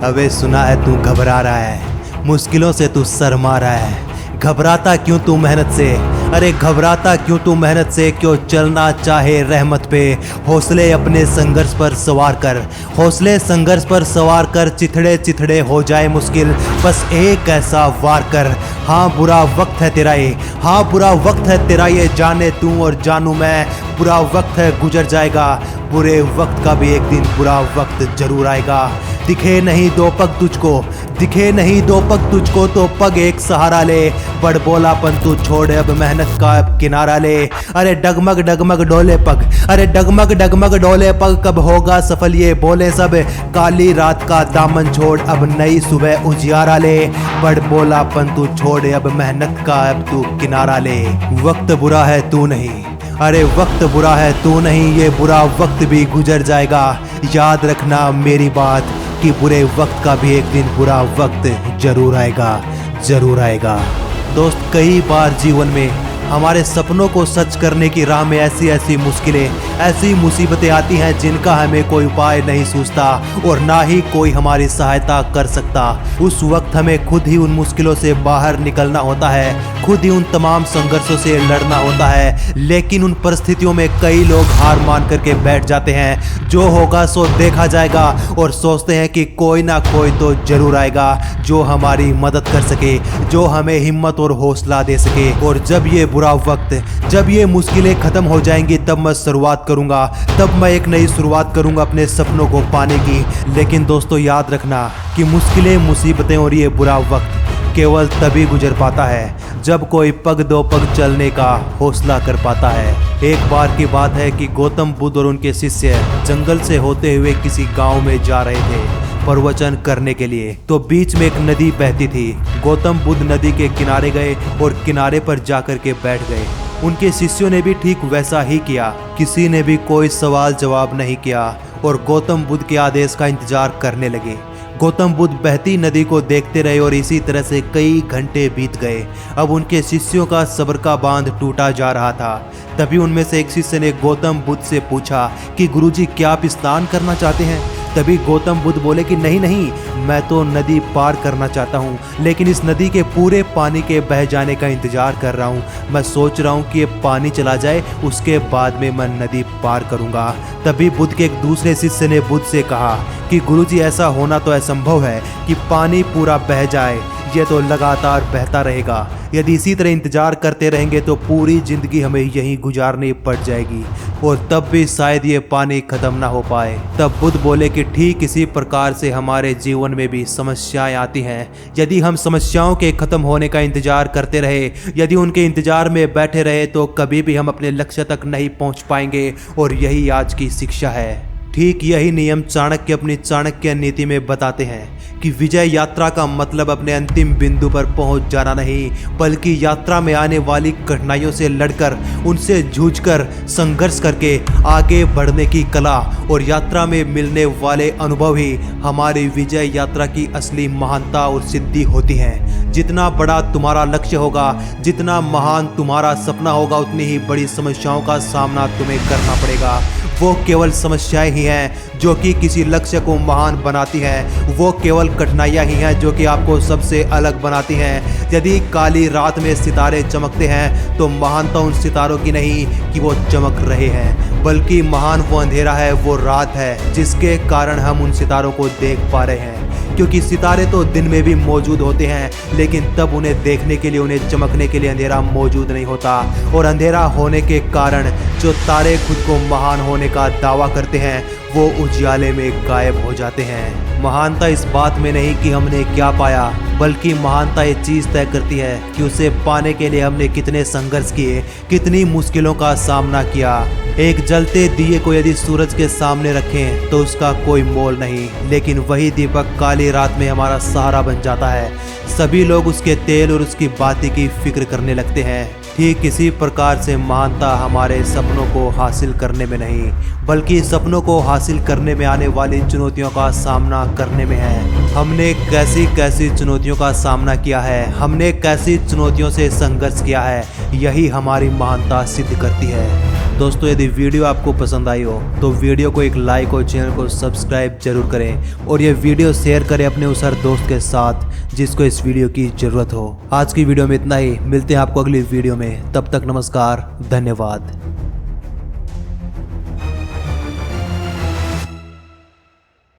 अबे सुना है तू घबरा रहा है, मुश्किलों से तू शर्मा रहा है। घबराता क्यों तू मेहनत से, अरे घबराता क्यों तू मेहनत से, क्यों चलना चाहे रहमत पे। हौसले अपने संघर्ष पर सवार कर, हौसले संघर्ष पर सवार कर। चिथड़े चिथड़े हो जाए मुश्किल, बस एक ऐसा वार कर। हाँ बुरा वक्त है तेरा ये, हाँ बुरा वक्त है तेरा ये, जाने तू और जानू मैं। बुरा वक्त है गुजर जाएगा, बुरे वक्त का भी एक दिन बुरा वक्त जरूर आएगा। दिखे नहीं दो पग तुझको, दिखे नहीं दो पग तुझको, तो पग एक सहारा ले। बड़ बोलापन तू छोड़, अब मेहनत का अब किनारा ले। अरे डगमग डगमग डोले पग, अरे डगमग डगमग डोले पग, कब होगा सफल ये बोले सब। काली रात का दामन छोड़, अब नई सुबह उजियारा ले। बड़ बोलापन तू छोड़, अब मेहनत का अब तू किनारा ले। वक्त बुरा है तू नहीं, अरे वक्त बुरा है तू नहीं, ये बुरा वक्त भी गुजर जाएगा। याद रखना मेरी बात कि बुरे वक्त का भी एक दिन बुरा वक्त जरूर आएगा, जरूर आएगा। दोस्त कई बार जीवन में हमारे सपनों को सच करने की राह में ऐसी ऐसी मुश्किलें, ऐसी मुसीबतें आती हैं जिनका हमें कोई उपाय नहीं सूझता और ना ही कोई हमारी सहायता कर सकता। उस वक्त हमें खुद ही उन मुश्किलों से बाहर निकलना होता है, खुद ही उन तमाम संघर्षों से लड़ना होता है। लेकिन उन परिस्थितियों में कई लोग हार मान करके बैठ जाते हैं। जो होगा सो देखा जाएगा, और सोचते हैं कि कोई ना कोई तो जरूर आएगा जो हमारी मदद कर सके, जो हमें हिम्मत और हौसला दे सके। और जब ये बुरा वक्त, जब ये मुश्किलें खत्म हो जाएंगी, तब मैं शुरुआत करूंगा, तब मैं एक नई शुरुआत करूंगा अपने सपनों को पाने की। लेकिन दोस्तों याद रखना कि मुश्किलें, मुसीबतें और ये बुरा वक्त केवल तभी गुजर पाता है जब कोई पग दो पग चलने का हौसला कर पाता है। एक बार की बात है कि गौतम बुद्ध और उनके शिष्य जंगल से होते हुए किसी गांव में जा रहे थे प्रवचन करने के लिए। तो बीच में एक नदी बहती थी। गौतम बुद्ध नदी के किनारे गए और किनारे पर जाकर के बैठ गए। उनके शिष्यों ने भी ठीक वैसा ही किया। किसी ने भी कोई सवाल जवाब नहीं किया और गौतम बुद्ध के आदेश का इंतजार करने लगे। गौतम बुद्ध बहती नदी को देखते रहे और इसी तरह से कई घंटे बीत गए। अब उनके शिष्यों का सब्र का बांध टूटा जा रहा था। तभी उनमें से एक शिष्य ने गौतम बुद्ध से पूछा कि गुरुजी क्या आप स्नान करना चाहते हैं? तभी गौतम बुद्ध बोले कि नहीं नहीं, मैं तो नदी पार करना चाहता हूँ, लेकिन इस नदी के पूरे पानी के बह जाने का इंतजार कर रहा हूँ। मैं सोच रहा हूँ कि ये पानी चला जाए, उसके बाद में मैं नदी पार करूँगा। तभी बुद्ध के एक दूसरे शिष्य ने बुद्ध से कहा कि गुरुजी ऐसा होना तो असंभव है कि पानी पूरा बह जाए, ये तो लगातार बहता रहेगा। यदि इसी तरह इंतजार करते रहेंगे तो पूरी जिंदगी हमें यहीं गुजारनी पड़ जाएगी और तब भी शायद ये पानी खत्म ना हो पाए। तब बुद्ध बोले कि ठीक इसी प्रकार से हमारे जीवन में भी समस्याएं आती हैं। यदि हम समस्याओं के खत्म होने का इंतजार करते रहे, यदि उनके इंतजार में बैठे रहे, तो कभी भी हम अपने लक्ष्य तक नहीं पहुंच पाएंगे। और यही आज की शिक्षा है। ठीक यही नियम चाणक्य अपनी चाणक्य नीति में बताते हैं कि विजय यात्रा का मतलब अपने अंतिम बिंदु पर पहुंच जाना नहीं, बल्कि यात्रा में आने वाली कठिनाइयों से लड़कर, उनसे जूझकर, संघर्ष करके आगे बढ़ने की कला और यात्रा में मिलने वाले अनुभव ही हमारी विजय यात्रा की असली महानता और सिद्धि होती है। जितना बड़ा तुम्हारा लक्ष्य होगा, जितना महान तुम्हारा सपना होगा, उतनी ही बड़ी समस्याओं का सामना तुम्हें करना पड़ेगा। वो केवल समस्याएं ही हैं जो कि किसी लक्ष्य को महान बनाती हैं। वो केवल कठिनाइयां ही हैं जो कि आपको सबसे अलग बनाती हैं। यदि काली रात में सितारे चमकते हैं तो महानता उन सितारों की नहीं कि वो चमक रहे हैं, बल्कि महान वो अंधेरा है, वो रात है जिसके कारण हम उन सितारों को देख पा रहे हैं। क्योंकि सितारे तो दिन में भी मौजूद होते हैं, लेकिन तब उन्हें देखने के लिए, उन्हें चमकने के लिए अंधेरा मौजूद नहीं होता। और अंधेरा होने के कारण जो तारे खुद को महान होने का दावा करते हैं, वो उजियाले में गायब हो जाते हैं। महानता इस बात में नहीं कि हमने क्या पाया, बल्कि महानता ये चीज़ तय करती है कि उसे पाने के लिए हमने कितने संघर्ष किए, कितनी मुश्किलों का सामना किया। एक जलते दिए को यदि सूरज के सामने रखें तो उसका कोई मोल नहीं, लेकिन वही दीपक काली रात में हमारा सहारा बन जाता है। सभी लोग उसके तेल और उसकी बाती की फिक्र करने लगते हैं। ठीक इसी प्रकार से महानता हमारे सपनों को हासिल करने में नहीं, बल्कि सपनों को हासिल करने में आने वाली चुनौतियों का सामना करने में है। हमने कैसी कैसी चुनौतियों का सामना किया है, हमने कैसी चुनौतियों से संघर्ष किया है, यही हमारी महानता सिद्ध करती है। दोस्तों यदि वीडियो आपको पसंद आई हो तो वीडियो को एक लाइक और चैनल को सब्सक्राइब जरूर करें और ये वीडियो शेयर करें अपने उस हर दोस्त के साथ जिसको इस वीडियो की जरूरत हो। आज की वीडियो में इतना ही, मिलते हैं आपको अगली वीडियो में, तब तक नमस्कार, धन्यवाद।